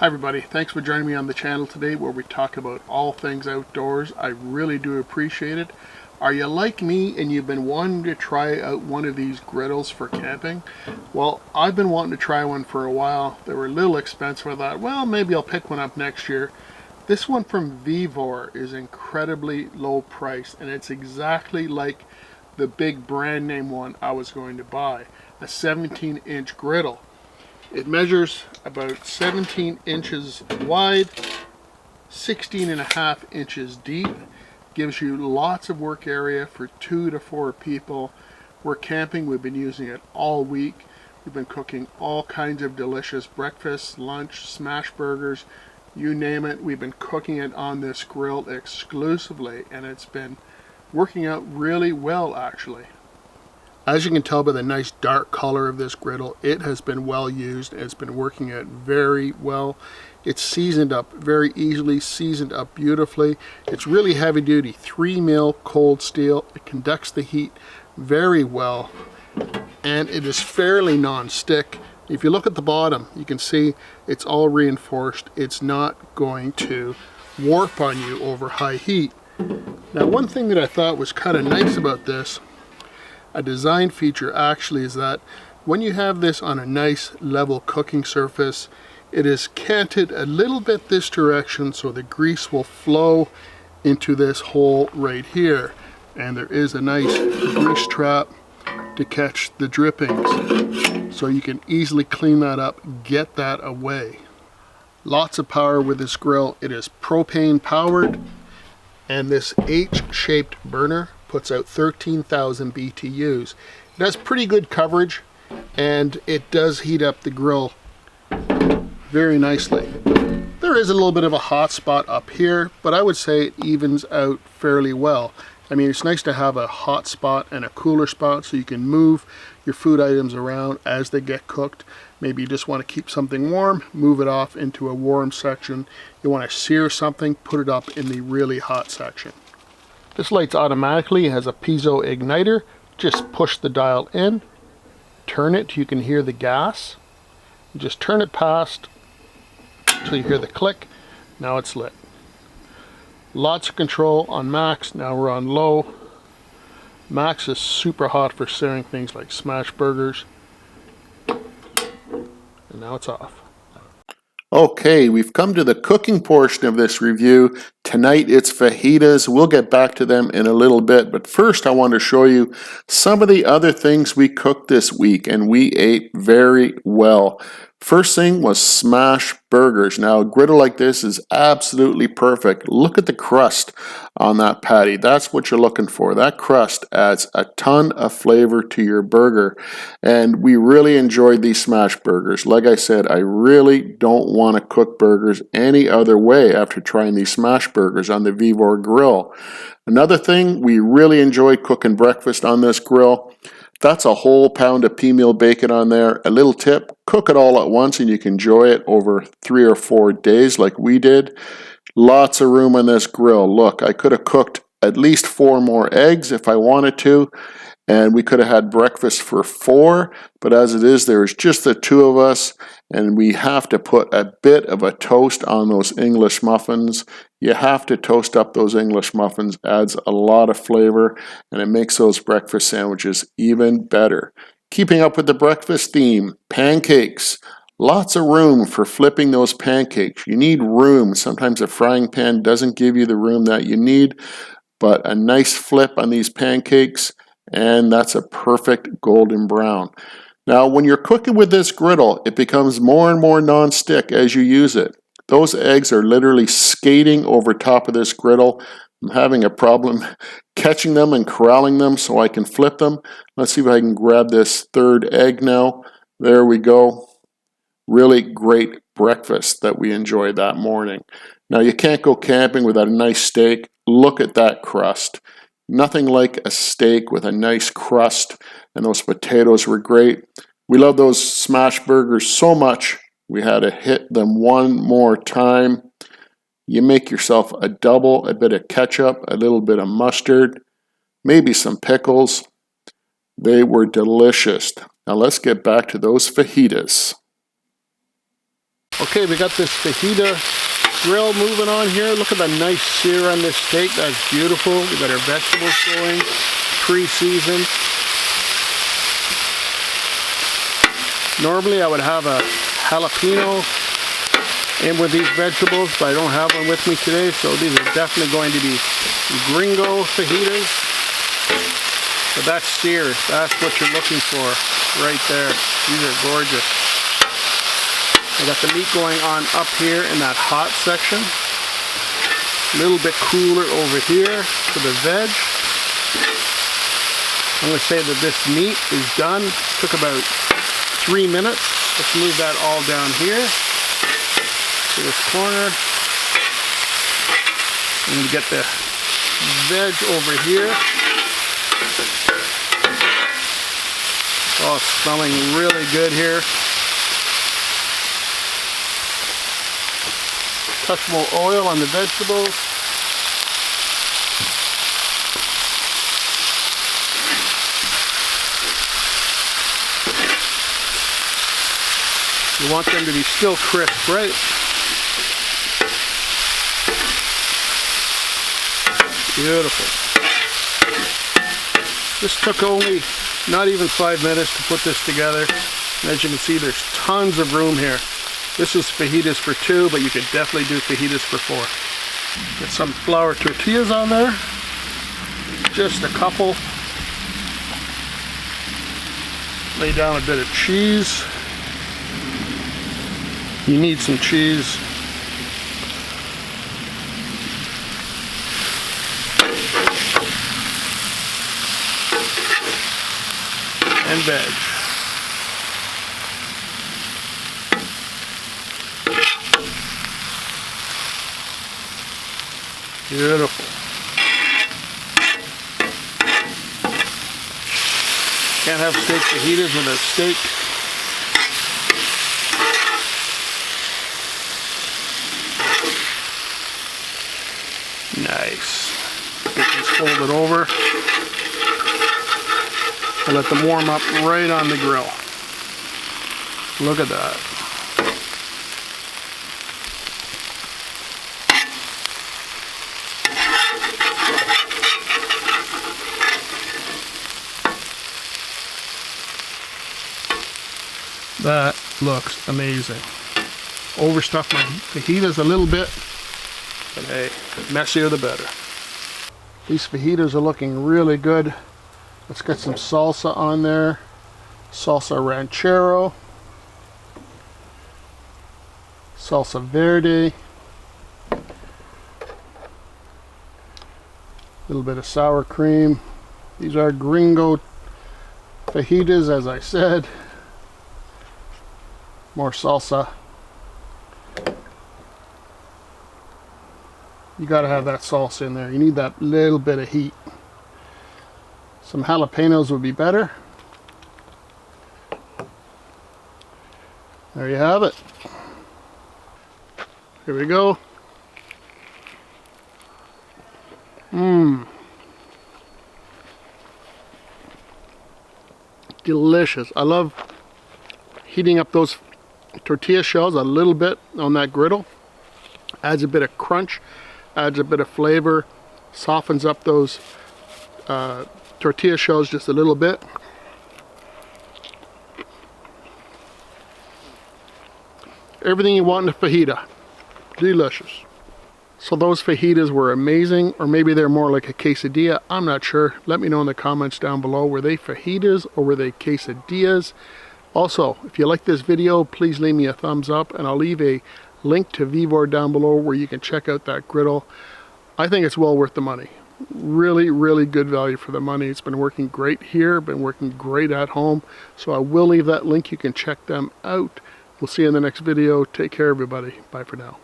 Hi everybody, thanks for joining me on the channel today where we talk about all things outdoors. I really do appreciate it. Are you like me and you've been wanting to try out one of these griddles for camping? Well, I've been wanting to try one for a while. They were a little expensive. I thought, well, maybe I'll pick one up next year. This one from Vevor is incredibly low price, and it's exactly like the big brand name one I was going to buy, a 17-inch griddle. It measures about 17 inches wide, 16.5 inches deep, gives you lots of work area for 2 to 4 people. We're camping, we've been using it all week. We've been cooking all kinds of delicious breakfast, lunch, smash burgers, you name it. We've been cooking it on this grill exclusively, and it's been working out really well actually. As you can tell by the nice dark color of this griddle, it has been well used. It's been working out very well. It's seasoned up very easily, seasoned up beautifully. It's really heavy duty, 3 mil cold steel. It conducts the heat very well, and it is fairly non-stick. If you look at the bottom, you can see it's all reinforced. It's not going to warp on you over high heat. Now, one thing that I thought was kind of nice about this, a design feature actually, is that when you have this on a nice level cooking surface, it is canted a little bit this direction so the grease will flow into this hole right here, and there is a nice grease trap to catch the drippings, so you can easily clean that up, get that away. Lots of power with this grill. It is propane powered, and this H-shaped burner puts out 13,000 BTUs. It has pretty good coverage, and it does heat up the grill very nicely. There is a little bit of a hot spot up here, but I would say it evens out fairly well. I mean, it's nice to have a hot spot and a cooler spot so you can move your food items around as they get cooked. Maybe you just want to keep something warm, move it off into a warm section. You want to sear something, put it up in the really hot section. This lights automatically. It has a piezo igniter. Just push the dial in, turn it, you can hear the gas. Just turn it past until you hear the click. Now it's lit. Lots of control on max. Now we're on low. Max is super hot for searing things like smash burgers. And now it's off. Okay, we've come to the cooking portion of this review. Tonight it's fajitas. We'll get back to them in a little bit, but first I want to show you some of the other things we cooked this week, and we ate very well. First thing was smash burgers. Now, a griddle like this is absolutely perfect. Look at the crust on that patty. That's what you're looking for. That crust adds a ton of flavor to your burger, and we really enjoyed these smash burgers. Like I said, I really don't want to cook burgers any other way after trying these smash burgers on the Vevor grill. Another thing, we really enjoyed cooking breakfast on this grill. That's a whole pound of pea meal bacon on there. A little tip, cook it all at once and you can enjoy it over 3 or 4 days like we did. Lots of room on this grill. Look, I could have cooked at least 4 more eggs if I wanted to, and we could have had breakfast for 4, but as it is, there's just the 2 of us, and we have to put a bit of a toast on those English muffins. You have to toast up those English muffins. Adds a lot of flavor, and it makes those breakfast sandwiches even better. Keeping up with the breakfast theme, pancakes. Lots of room for flipping those pancakes. You need room. Sometimes a frying pan doesn't give you the room that you need, but a nice flip on these pancakes, and that's a perfect golden brown. Now, when you're cooking with this griddle, it becomes more and more non-stick as you use it. Those eggs are literally skating over top of this griddle. I'm having a problem catching them and corralling them so I can flip them. Let's see if I can grab this 3rd egg now. There we go. Really great breakfast that we enjoyed that morning. Now, you can't go camping without a nice steak. Look at that crust. Nothing like a steak with a nice crust, and those potatoes were great. We love those smash burgers so much, we had to hit them one more time. You make yourself a double, a bit of ketchup, a little bit of mustard, maybe some pickles. They were delicious. Now let's get back to those fajitas. Okay, we got this fajita grill moving on here. Look at the nice sear on this steak. That's beautiful. We got our vegetables going, pre-seasoned. Normally I would have a jalapeno in with these vegetables, but I don't have one with me today, so these are definitely going to be gringo fajitas. But that's seared. That's what you're looking for right there. These are gorgeous. I got the meat going on up here in that hot section. A little bit cooler over here for the veg. I'm going to say that this meat is done. Took about 3 minutes. Let's move that all down here to this corner. I'm going to get the veg over here. Oh, it's smelling really good here. Touch more oil on the vegetables. You want them to be still crisp, right? Beautiful. This took only not even 5 minutes to put this together. And as you can see, there's tons of room here. This is fajitas for 2, but you could definitely do fajitas for 4. Get some flour tortillas on there. Just a couple. Lay down a bit of cheese. You need some cheese. And veg. Beautiful. Can't have steak fajitas without steak. Nice. Get these folded over. And let them warm up right on the grill. Look at that. That looks amazing. Overstuffed my fajitas a little bit, but hey, messier the better. These fajitas are looking really good. Let's get some salsa on there. Salsa ranchero. Salsa verde. A little bit of sour cream. These are gringo fajitas, as I said. More salsa. You gotta have that salsa in there. You need that little bit of heat. Some jalapenos would be better. There you have it. Here we go. Delicious. I love heating up those tortilla shells a little bit on that griddle. Adds a bit of crunch, adds a bit of flavor, softens up those tortilla shells just a little bit. Everything you want in a fajita. Delicious. So those fajitas were amazing, or maybe they're more like a quesadilla. I'm not sure. Let me know in the comments down below. Were they fajitas or were they quesadillas? Also, if you like this video, please leave me a thumbs up, and I'll leave a link to Vevor down below where you can check out that griddle. I think it's well worth the money. Really, really good value for the money. It's been working great here, been working great at home. So I will leave that link. You can check them out. We'll see you in the next video. Take care, everybody. Bye for now.